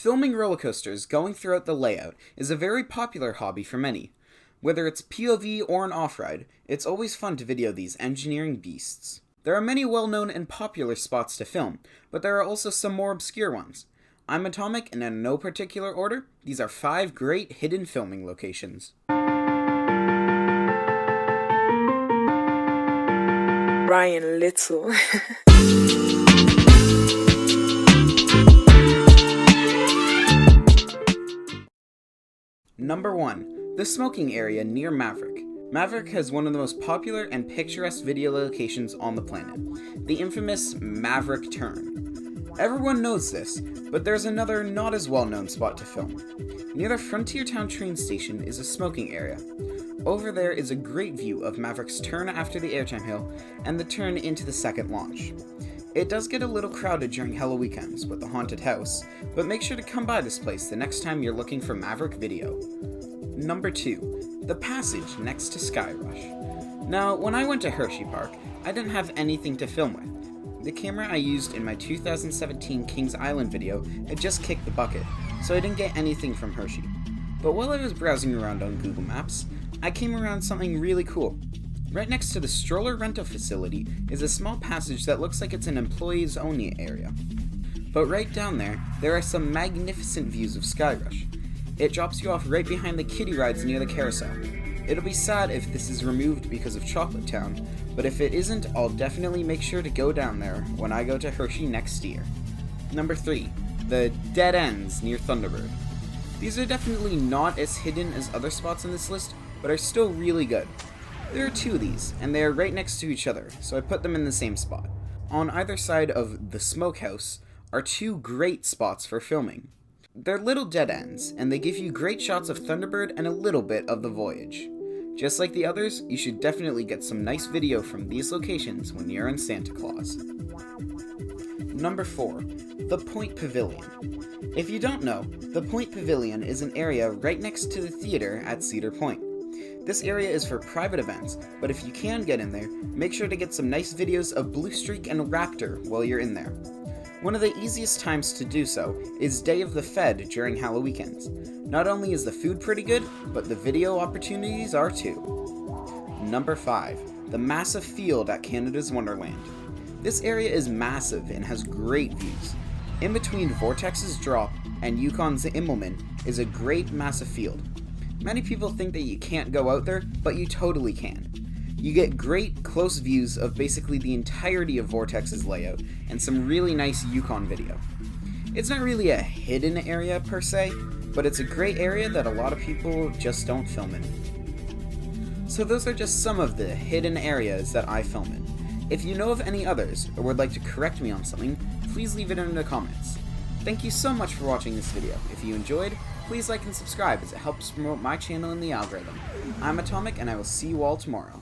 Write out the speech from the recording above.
Filming roller coasters going throughout the layout is a very popular hobby for many. Whether it's POV or an off-ride, it's always fun to video these engineering beasts. There are many well-known and popular spots to film, but there are also some more obscure ones. I'm Atomic, and in no particular order, these are 5 great hidden filming locations. Ryan Little. Number 1. The smoking area near Maverick. Maverick has one of the most popular and picturesque video locations on the planet, the infamous Maverick Turn. Everyone knows this, but there's another not as well-known spot to film. Near the Frontier Town train station is a smoking area. Over there is a great view of Maverick's turn after the airtime hill and the turn into the second launch. It does get a little crowded during Hello weekends with the haunted house, but make sure to come by this place the next time you're looking for Maverick video. Number 2. The passage next to Sky Rush. Now, when I went to Hershey Park, I didn't have anything to film with. The camera I used in my 2017 Kings Island video had just kicked the bucket, so I didn't get anything from Hershey. But while I was browsing around on Google Maps, I came around something really cool. Right next to the stroller rental facility is a small passage that looks like it's an employees only area. But right down there are some magnificent views of Sky Rush. It drops you off right behind the kiddie rides near the carousel. It'll be sad if this is removed because of Chocolate Town, but if it isn't, I'll definitely make sure to go down there when I go to Hershey next year. Number 3. The dead ends near Thunderbird. These are definitely not as hidden as other spots on this list, but are still really good. There are 2 of these, and they are right next to each other, so I put them in the same spot. On either side of the smokehouse are 2 great spots for filming. They're little dead ends, and they give you great shots of Thunderbird and a little bit of the voyage. Just like the others, you should definitely get some nice video from these locations when you're in Santa Claus. Number 4. The Point Pavilion. If you don't know, the Point Pavilion is an area right next to the theater at Cedar Point. This area is for private events, but if you can get in there, make sure to get some nice videos of Blue Streak and Raptor while you're in there. One of the easiest times to do so is Day of the Fed during Halloween weekends. Not only is the food pretty good, but the video opportunities are too. Number 5. The massive field at Canada's Wonderland. This area is massive and has great views. In between Vortex's Drop and Yukon's Immelman is a great massive field. Many people think that you can't go out there, but you totally can. You get great close views of basically the entirety of Vortex's layout and some really nice Yukon video. It's not really a hidden area per se, but it's a great area that a lot of people just don't film in. So those are just some of the hidden areas that I film in. If you know of any others or would like to correct me on something, please leave it in the comments. Thank you so much for watching this video. If you enjoyed, please like and subscribe as it helps promote my channel in the algorithm. I'm Atomic, and I will see you all tomorrow.